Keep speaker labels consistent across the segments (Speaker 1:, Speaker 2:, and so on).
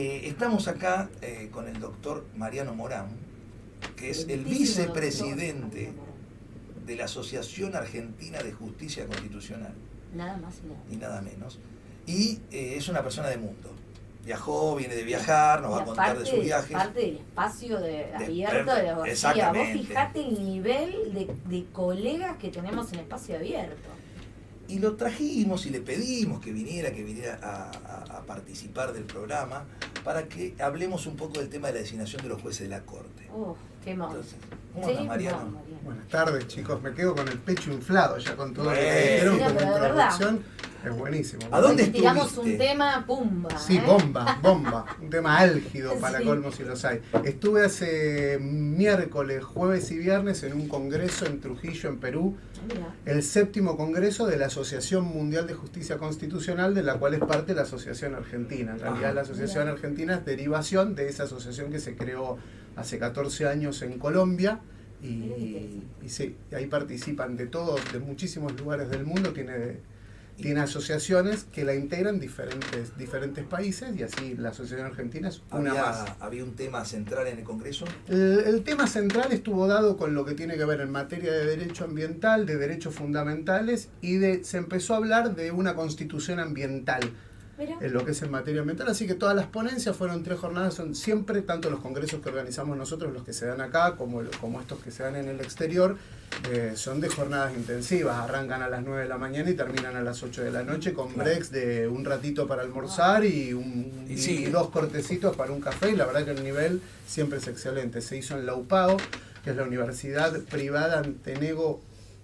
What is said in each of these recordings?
Speaker 1: Estamos acá con el doctor Mariano Morán, que es el
Speaker 2: Excelentísimo
Speaker 1: vicepresidente
Speaker 2: doctor Mariano
Speaker 1: de la Asociación Argentina de Justicia Constitucional,
Speaker 2: Morán. Nada más y
Speaker 1: y nada
Speaker 2: nada
Speaker 1: menos. Y es una persona de mundo. Viajó, viene de viajar, nos va a contar de sus viajes.
Speaker 2: Parte del espacio abierto de la abogacía. Vos
Speaker 1: Exactamente.
Speaker 2: fijate el nivel de colegas que tenemos en espacio abierto.
Speaker 1: Y lo trajimos y le pedimos que viniera a participar del programa para que hablemos un poco del tema de la designación de los jueces de la Corte.
Speaker 2: Qué mono.
Speaker 1: Entonces, ¿cómo andas, Mariano?
Speaker 3: Buenas tardes, chicos. Me quedo con el pecho inflado ya con todo lo que
Speaker 1: Bueno.
Speaker 3: dijeron,
Speaker 2: Sí,
Speaker 3: con la
Speaker 2: pero de verdad.
Speaker 3: introducción. Es buenísimo.
Speaker 1: ¿A dónde
Speaker 2: Tiramos
Speaker 1: estuviste?
Speaker 2: un tema, pumba.
Speaker 3: Sí, bomba. Un tema álgido para
Speaker 2: Sí.
Speaker 3: colmo si los hay. Estuve hace miércoles, jueves y viernes en un congreso en Trujillo, en Perú.
Speaker 2: Mira.
Speaker 3: El 7º congreso de la Asociación Mundial de Justicia Constitucional, de la cual es parte la Asociación Argentina. En realidad
Speaker 1: Ajá.
Speaker 3: la Asociación Argentina es derivación de esa asociación que se creó hace 14 años en Colombia. Y sí, ahí participan de muchísimos lugares del mundo, tiene asociaciones que la integran diferentes países, y así la Asociación Argentina es una más.
Speaker 1: ¿Había un tema central en el Congreso?
Speaker 3: El tema central estuvo dado con lo que tiene que ver en materia de derecho ambiental, de derechos fundamentales, y se empezó a hablar de una constitución ambiental
Speaker 2: Mira.
Speaker 3: en lo que es en materia ambiental, así que todas las ponencias fueron 3 jornadas, son siempre, tanto los congresos que organizamos nosotros, los que se dan acá, como estos que se dan en el exterior, son de jornadas intensivas, arrancan a las 9 de la mañana y terminan a las 8 de la noche, con
Speaker 1: Claro.
Speaker 3: breaks de un ratito para almorzar y
Speaker 1: sí.
Speaker 3: 2 cortecitos para un café, y la verdad que el nivel siempre es excelente. Se hizo en la UPAO, que es la Universidad Privada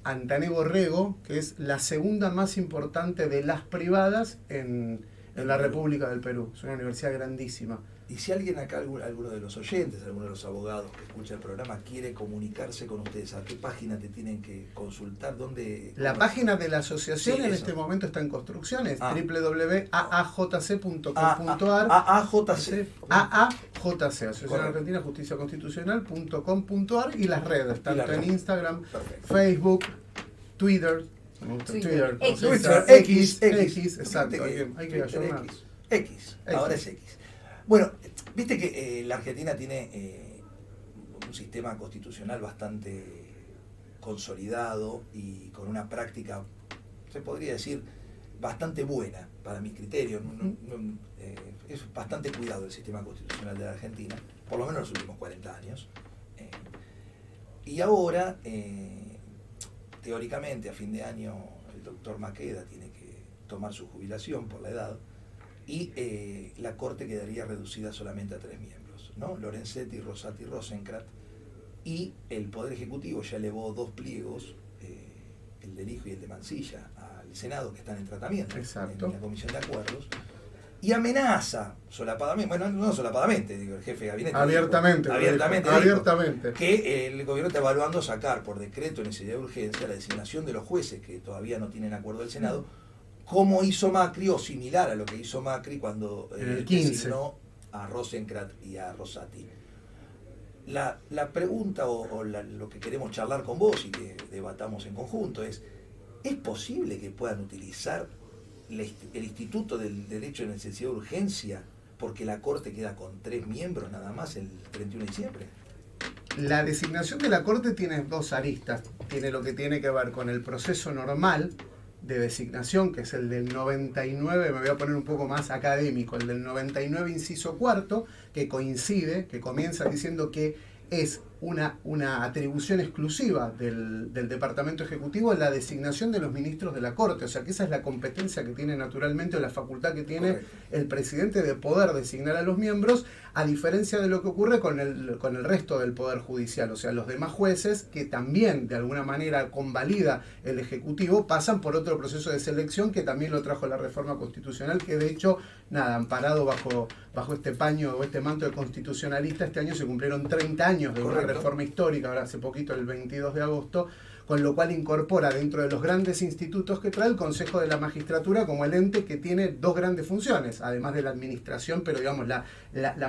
Speaker 3: Antanego Rego, que es la segunda más importante de las privadas en la República del Perú. Es una universidad grandísima.
Speaker 1: Y si alguien acá, alguno de los oyentes, alguno de los abogados que escucha el programa, quiere comunicarse con ustedes, ¿a qué página te tienen que consultar? ¿Dónde?
Speaker 3: La página de la asociación
Speaker 1: Sí,
Speaker 3: en
Speaker 1: eso.
Speaker 3: este momento está en construcción, es
Speaker 1: Ah.
Speaker 3: www.aajc.com.ar.
Speaker 1: AAJC.
Speaker 3: AAJC, Asociación
Speaker 1: Correcto.
Speaker 3: Argentina Justicia Constitucional.com.ar, y las redes, tanto en
Speaker 1: redes.
Speaker 3: Instagram,
Speaker 1: Perfecto.
Speaker 3: Facebook, Twitter. Me gusta
Speaker 2: Twitter,
Speaker 3: Twitter.
Speaker 2: X.
Speaker 3: ¿cómo se
Speaker 1: Twitter,
Speaker 3: dice?
Speaker 1: X,
Speaker 3: exacto. Hay que
Speaker 1: Twitter,
Speaker 3: ayornar.
Speaker 1: X, ahora es X. Bueno, viste que la Argentina tiene un sistema constitucional bastante consolidado y con una práctica, se podría decir, bastante buena para mis criterios. Es bastante cuidado el sistema constitucional de la Argentina, por lo menos en los últimos 40 años. Y ahora, teóricamente, a fin de año, el doctor Maqueda tiene que tomar su jubilación por la edad, y la Corte quedaría reducida solamente a 3 miembros, ¿no? Lorenzetti, Rosati, Rosenkrantz, y el Poder Ejecutivo ya elevó 2 pliegos, el del Hijo y el de Mansilla, al Senado, que están en tratamiento.
Speaker 3: Exacto.
Speaker 1: En la Comisión de Acuerdos, y amenaza solapadamente, bueno, no solapadamente, digo, el jefe de gabinete
Speaker 3: Abiertamente.
Speaker 1: dijo que el gobierno está evaluando sacar por decreto en necesidad de urgencia la designación de los jueces que todavía no tienen acuerdo del Senado, como hizo Macri, o similar a lo que hizo Macri cuando
Speaker 3: En el 15.
Speaker 1: designó a Rosenkrantz y a Rosati. La pregunta lo que queremos charlar con vos y que debatamos en conjunto ¿es posible que puedan utilizar el instituto del derecho de necesidad de urgencia porque la Corte queda con 3 miembros nada más el 31 de diciembre?
Speaker 3: La designación de la Corte tiene 2 aristas. Tiene lo que tiene que ver con el proceso normal de designación, que es el del 99, me voy a poner un poco más académico, el del 99 inciso 4, que comienza diciendo que es una atribución exclusiva del Departamento Ejecutivo la designación de los ministros de la Corte, o sea que esa es la competencia que tiene naturalmente, o la facultad que tiene
Speaker 1: Correcto.
Speaker 3: el presidente de poder designar a los miembros, a diferencia de lo que ocurre con el resto del Poder Judicial, o sea, los demás jueces que también de alguna manera convalida el Ejecutivo pasan por otro proceso de selección que también lo trajo la reforma constitucional, que de hecho, amparado bajo este paño o este manto de constitucionalista, este año se cumplieron 30 años de una
Speaker 1: Correcto.
Speaker 3: reforma histórica, ahora hace poquito, el 22 de agosto, con lo cual incorpora dentro de los grandes institutos que trae el Consejo de la Magistratura como el ente que tiene 2 grandes funciones, además de la administración, pero digamos la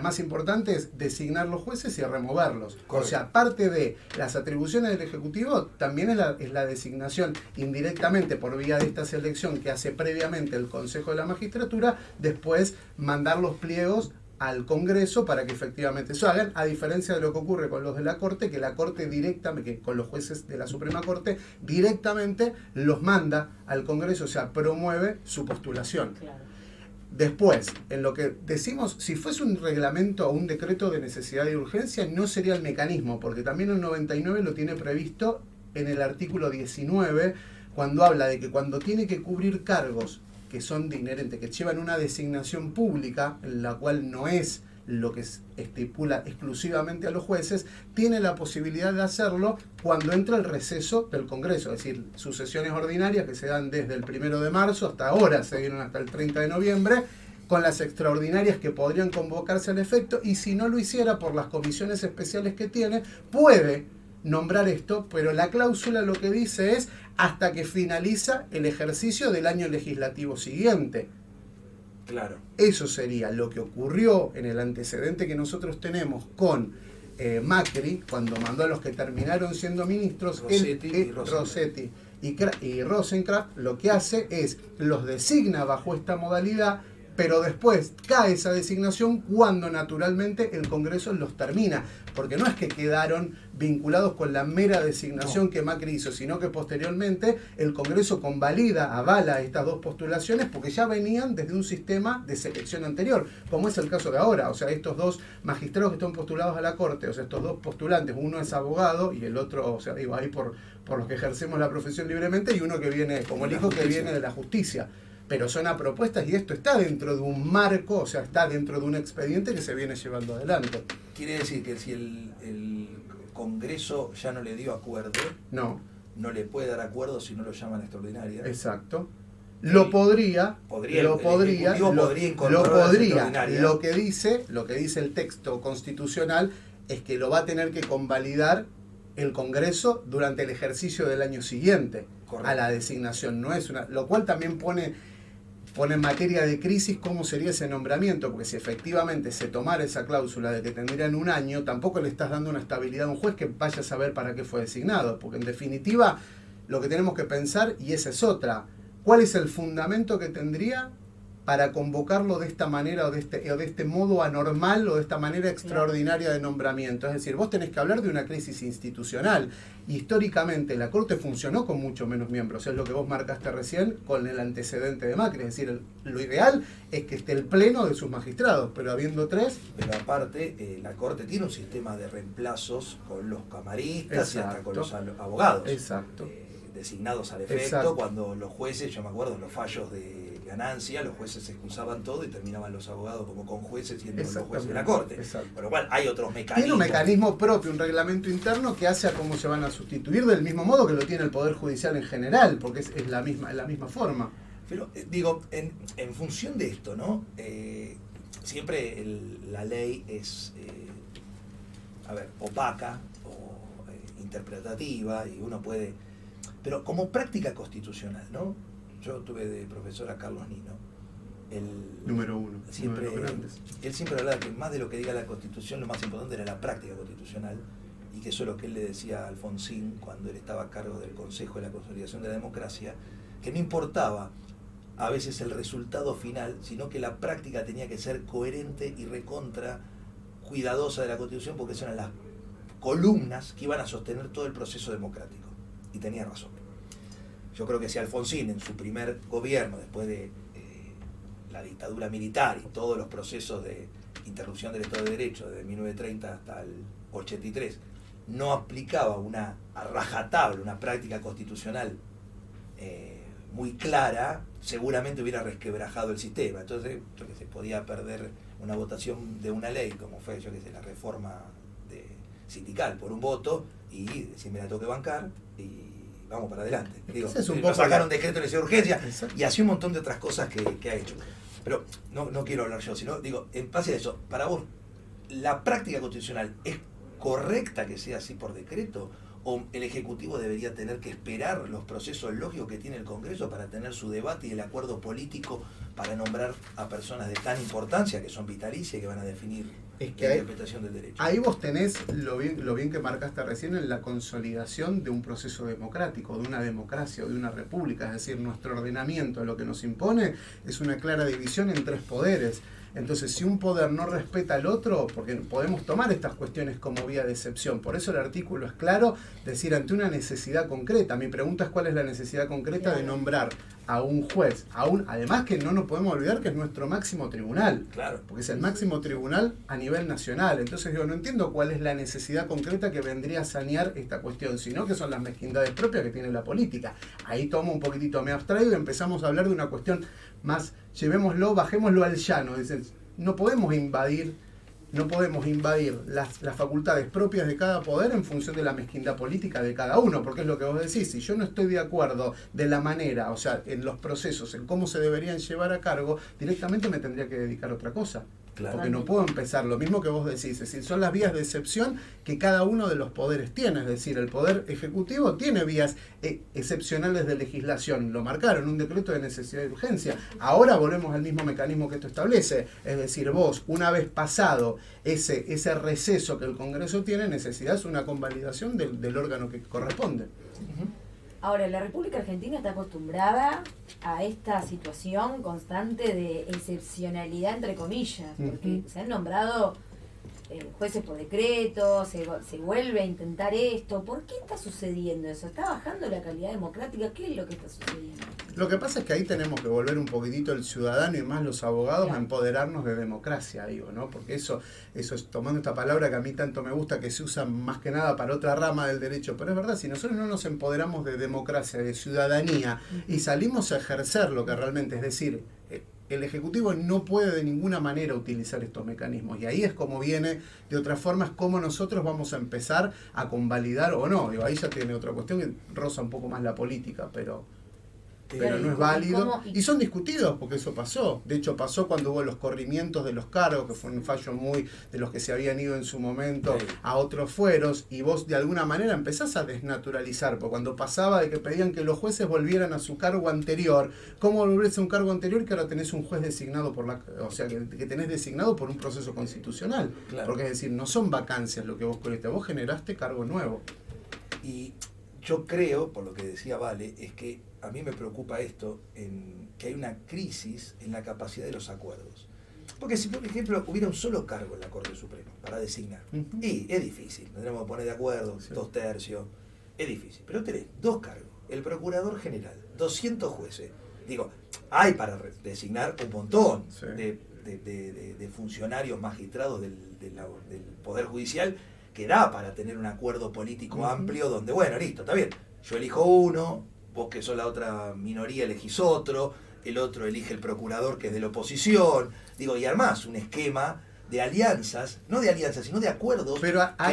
Speaker 3: más importante es designar los jueces y removerlos.
Speaker 1: Correcto.
Speaker 3: O sea, parte de las atribuciones del Ejecutivo también es la designación indirectamente por vía de esta selección que hace previamente el Consejo de la Magistratura, después mandar los pliegos al Congreso para que efectivamente eso hagan, a diferencia de lo que ocurre con los de la Corte, que la Corte directamente, que con los jueces de la Suprema Corte, directamente los manda al Congreso, o sea, promueve su postulación.
Speaker 2: Claro.
Speaker 3: Después, en lo que decimos, si fuese un reglamento o un decreto de necesidad y urgencia, no sería el mecanismo, porque también el 99 lo tiene previsto en el artículo 19, cuando habla de que cuando tiene que cubrir cargos que son inherentes, que llevan una designación pública, en la cual no es lo que estipula exclusivamente a los jueces, tiene la posibilidad de hacerlo cuando entra el receso del Congreso, es decir, sus sesiones ordinarias que se dan desde el 1 de marzo hasta ahora, se dieron hasta el 30 de noviembre, con las extraordinarias que podrían convocarse al efecto, y si no lo hiciera por las comisiones especiales que tiene, puede nombrar esto, pero la cláusula lo que dice es hasta que finaliza el ejercicio del año legislativo siguiente.
Speaker 1: Claro.
Speaker 3: Eso sería lo que ocurrió en el antecedente que nosotros tenemos con Macri, cuando mandó a los que terminaron siendo ministros, Rossetti y Rosenkrantz, lo que hace es los designa bajo esta modalidad, pero después cae esa designación cuando naturalmente el Congreso los termina, porque no es que quedaron vinculados con la mera designación que Macri hizo, sino que posteriormente el Congreso convalida, avala estas dos postulaciones porque ya venían desde un sistema de selección anterior, como es el caso de ahora. O sea, estos dos magistrados que están postulados a la Corte, o sea, estos dos postulantes, uno es abogado y el otro, o sea, digo, ahí por los que ejercemos la profesión libremente, y uno que viene, como el hijo que viene de la justicia. Pero son a propuestas y esto está dentro de un marco, o sea, está dentro de un expediente que se viene llevando adelante.
Speaker 1: Quiere decir que si el Congreso ya no le dio acuerdo, no le puede dar acuerdo si no lo llaman extraordinaria.
Speaker 3: Exacto. Lo podría. Lo que dice el texto constitucional es que lo va a tener que convalidar el Congreso durante el ejercicio del año siguiente. Correcto. A la designación. No es lo cual también pone en materia de crisis cómo sería ese nombramiento, porque si efectivamente se tomara esa cláusula de que tendrían un año, tampoco le estás dando una estabilidad a un juez que vaya a saber para qué fue designado, porque en definitiva lo que tenemos que pensar, y esa es otra, ¿cuál es el fundamento que tendría para convocarlo de esta manera o de este modo anormal o de esta manera extraordinaria de nombramiento? Es decir, vos tenés que hablar de una crisis institucional. Históricamente la Corte funcionó con mucho menos miembros, es lo que vos marcaste recién con el antecedente de Macri. Es decir, lo ideal es que esté el pleno de sus magistrados, pero habiendo 3...
Speaker 1: Pero aparte, la Corte tiene un sistema de reemplazos con los camaristas. Exacto. Y hasta con los abogados.
Speaker 3: Exacto.
Speaker 1: Designados al efecto. Exacto. Cuando los jueces, yo me acuerdo, en los fallos de ganancia, los jueces excusaban todo y terminaban los abogados como conjueces siendo los jueces de la Corte. Exacto. Por lo cual hay otros mecanismos.
Speaker 3: Tiene un mecanismo propio, un reglamento interno que hace a cómo se van a sustituir, del mismo modo que lo tiene el Poder Judicial en general, porque es la misma forma.
Speaker 1: Pero digo, en función de esto, ¿no? Siempre la ley es opaca o interpretativa, y uno puede... Pero como práctica constitucional, ¿no? Yo tuve de profesor a Carlos Nino, el
Speaker 3: número uno.
Speaker 1: Él siempre hablaba que más de lo que diga la Constitución, lo más importante era la práctica constitucional, y que eso es lo que él le decía a Alfonsín cuando él estaba a cargo del Consejo de la Consolidación de la Democracia, que no importaba a veces el resultado final, sino que la práctica tenía que ser coherente y recontra cuidadosa de la Constitución, porque esas eran las columnas que iban a sostener todo el proceso democrático. Y tenía razón. Yo creo que si Alfonsín en su primer gobierno, después de la dictadura militar y todos los procesos de interrupción del Estado de Derecho desde 1930 hasta el 83, no aplicaba a rajatabla una práctica constitucional muy clara, seguramente hubiera resquebrajado el sistema. Entonces, se podía perder una votación de una ley, como fue, la reforma sindical por un voto, y decir, me la tengo que bancar, y vamos para adelante. Digo, sacaron decreto de necesidad de urgencia. Exacto. Y así un montón de otras cosas que ha hecho. Pero no quiero hablar yo, sino digo, en base a eso, para vos, ¿la práctica constitucional es correcta que sea así por decreto? ¿O el Ejecutivo debería tener que esperar los procesos lógicos que tiene el Congreso para tener su debate y el acuerdo político para nombrar a personas de tan importancia, que son vitalicias y que van a definir la interpretación del derecho?
Speaker 3: Ahí vos tenés lo bien que marcaste recién en la consolidación de un proceso democrático, de una democracia o de una república. Es decir, nuestro ordenamiento lo que nos impone es una clara división en 3 poderes. Entonces, si un poder no respeta al otro, porque podemos tomar estas cuestiones como vía de excepción, por eso el artículo es claro, decir ante una necesidad concreta. Mi pregunta es cuál es la necesidad concreta de nombrar a un juez, además que no nos podemos olvidar que es nuestro máximo tribunal,
Speaker 1: claro,
Speaker 3: porque es el máximo tribunal a nivel nacional. Entonces digo, no entiendo cuál es la necesidad concreta que vendría a sanear esta cuestión, sino que son las mezquindades propias que tiene la política. Ahí tomo un poquitito, me abstraigo y empezamos a hablar de una cuestión más, llevémoslo, bajémoslo al llano. Dicen, no podemos invadir las facultades propias de cada poder en función de la mezquindad política de cada uno, porque es lo que vos decís, si yo no estoy de acuerdo de la manera, o sea, en los procesos, en cómo se deberían llevar a cargo, directamente me tendría que dedicar a otra cosa. Claro. Porque no puedo empezar, lo mismo que vos decís, es decir, son las vías de excepción que cada uno de los poderes tiene, es decir, el poder ejecutivo tiene vías excepcionales de legislación, lo marcaron, un decreto de necesidad y urgencia. Ahora volvemos al mismo mecanismo que esto establece, es decir, vos, una vez pasado ese receso que el Congreso tiene, necesitas una convalidación del órgano que corresponde.
Speaker 2: Ahora, la República Argentina está acostumbrada a esta situación constante de excepcionalidad, entre comillas, porque se han nombrado jueces por decreto, se vuelve a intentar esto. ¿Por qué está sucediendo eso? ¿Está bajando la calidad democrática? ¿Qué es lo que está sucediendo?
Speaker 3: Lo que pasa es que ahí tenemos que volver un poquitito el ciudadano y más los abogados a empoderarnos de democracia, digo, ¿no? Porque eso es, tomando esta palabra que a mí tanto me gusta, que se usa más que nada para otra rama del derecho, pero es verdad, si nosotros no nos empoderamos de democracia, de ciudadanía, y salimos a ejercer lo que realmente, es decir, el Ejecutivo no puede de ninguna manera utilizar estos mecanismos, y ahí es como viene, de otra forma, es como nosotros vamos a empezar a convalidar o no. Digo, ahí ya tiene otra cuestión que roza un poco más la política, pero no es válido. Y son discutidos, porque eso pasó. De hecho, pasó cuando hubo los corrimientos de los cargos, que fue un fallo muy de los que se habían ido en su momento a otros fueros, y vos de alguna manera empezás a desnaturalizar, porque cuando pasaba de que pedían que los jueces volvieran a su cargo anterior, ¿cómo volverse a un cargo anterior que ahora tenés un juez designado o sea, que tenés designado por un proceso constitucional? Claro. Porque es decir, no son vacancias lo que vos corriste, vos generaste cargo nuevo.
Speaker 1: Y yo creo, por lo que decía Vale, es que a mí me preocupa esto, que hay una crisis en la capacidad de los acuerdos. Porque si, por ejemplo, hubiera un solo cargo en la Corte Suprema para designar, y es difícil, tendremos que poner de acuerdo, 2/3, es difícil, pero tenés 2 cargos, el Procurador General, 200 jueces. Digo, hay para designar un montón de funcionarios magistrados del Poder Judicial que da para tener un acuerdo político amplio donde, bueno, listo, está bien, yo elijo uno, vos que sos la otra minoría elegís otro, el otro elige el procurador que es de la oposición, digo, y armás un esquema de alianzas, no de alianzas, sino de acuerdos que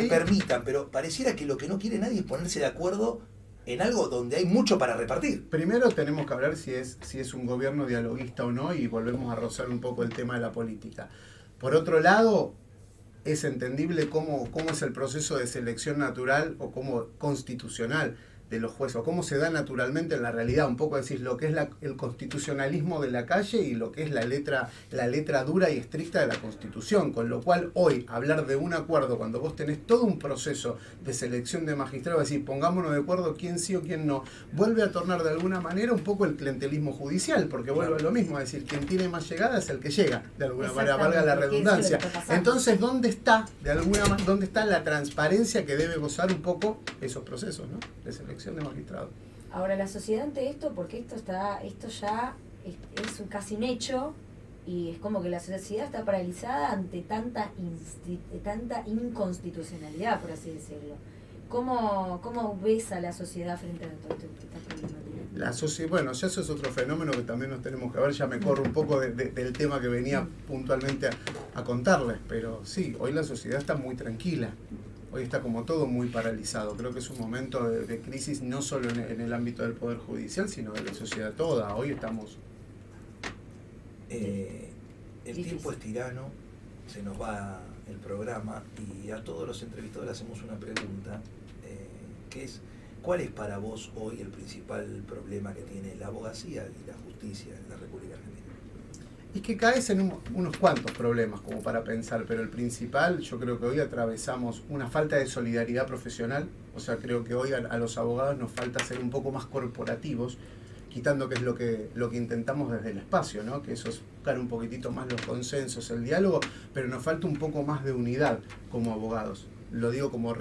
Speaker 1: permitan, pero pareciera que lo que no quiere nadie es ponerse de acuerdo en algo donde hay mucho para repartir.
Speaker 3: Primero tenemos que hablar si es un gobierno dialoguista o no, y volvemos a rozar un poco el tema de la política. Por otro lado, es entendible cómo es el proceso de selección natural o como constitucional de los jueces, o cómo se da naturalmente en la realidad, un poco decir lo que es el constitucionalismo de la calle y lo que es la letra dura y estricta de la Constitución, con lo cual hoy hablar de un acuerdo cuando vos tenés todo un proceso de selección de magistrados, es decir, pongámonos de acuerdo quién sí o quién no, vuelve a tornar de alguna manera un poco el clientelismo judicial, porque vuelve a lo mismo, es decir, quien tiene más llegada es el que llega, de alguna manera, valga la redundancia. Entonces, ¿dónde está la transparencia que debe gozar un poco esos procesos, ¿no?, de selección de magistrados?
Speaker 2: Ahora, la sociedad ante esto, porque esto ya es casi un hecho, y es como que la sociedad está paralizada ante tanta inconstitucionalidad, por así decirlo. ¿Cómo ves a la sociedad frente a toda esta problemática?
Speaker 3: Bueno, ya eso es otro fenómeno que también nos tenemos que ver, ya me corro un poco del tema que venía puntualmente a contarles, pero sí, hoy la sociedad está muy tranquila. Hoy está como todo muy paralizado. Creo que es un momento de crisis no solo en el ámbito del Poder Judicial, sino de la sociedad toda. Hoy estamos...
Speaker 1: El tiempo es tirano, se nos va el programa, y a todos los entrevistados le hacemos una pregunta, que es, ¿cuál es para vos hoy el principal problema que tiene la abogacía y la justicia en la República Argentina?
Speaker 3: Es que caes en unos cuantos problemas como para pensar, pero el principal, yo creo que hoy atravesamos una falta de solidaridad profesional. O sea, creo que hoy a los abogados nos falta ser un poco más corporativos, quitando que es lo que intentamos desde el espacio, ¿no? Que eso es buscar un poquitito más los consensos, el diálogo, pero nos falta un poco más de unidad como abogados. Lo digo como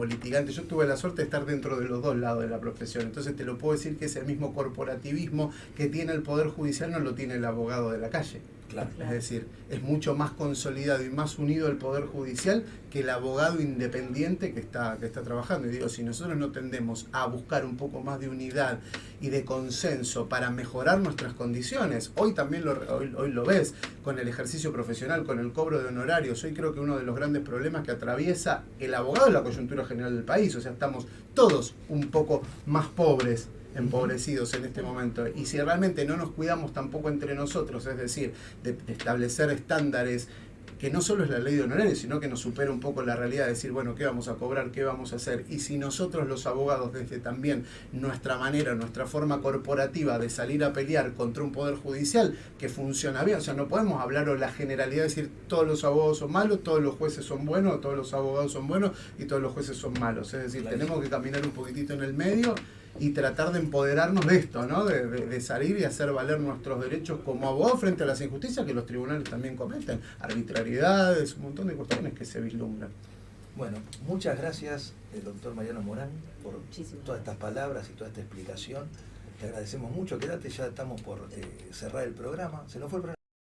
Speaker 3: litigante. Yo tuve la suerte de estar dentro de los dos lados de la profesión, entonces te lo puedo decir que ese mismo corporativismo que tiene el Poder Judicial no lo tiene el abogado de la calle.
Speaker 1: Claro.
Speaker 3: Es decir, es mucho más consolidado y más unido el Poder Judicial que el abogado independiente que está trabajando. Y digo, si nosotros no tendemos a buscar un poco más de unidad y de consenso para mejorar nuestras condiciones, hoy también hoy lo ves con el ejercicio profesional, con el cobro de honorarios. Hoy creo que uno de los grandes problemas que atraviesa el abogado es la coyuntura general del país. O sea, estamos todos un poco más pobres, empobrecidos en este momento, y si realmente no nos cuidamos tampoco entre nosotros, es decir, de establecer estándares que no solo es la ley de honorarios, sino que nos supera un poco la realidad de decir, bueno, ¿qué vamos a cobrar? ¿Qué vamos a hacer? Y si nosotros los abogados, desde también nuestra manera, nuestra forma corporativa de salir a pelear contra un poder judicial que funciona bien, o sea, no podemos hablar o la generalidad de decir todos los abogados son malos, todos los jueces son buenos, o todos los abogados son buenos y todos los jueces son malos. Es decir, tenemos que caminar un poquitito en el medio y tratar de empoderarnos de esto, ¿no? De salir y hacer valer nuestros derechos como abogados frente a las injusticias que los tribunales también cometen, arbitrariedades, un montón de cuestiones que se vislumbran.
Speaker 1: Bueno, muchas gracias, doctor Mariano Morán, por
Speaker 2: Muchísimas
Speaker 1: todas estas palabras y toda esta explicación. Te agradecemos mucho. Quédate, ya estamos por cerrar el programa. Se nos fue el programa.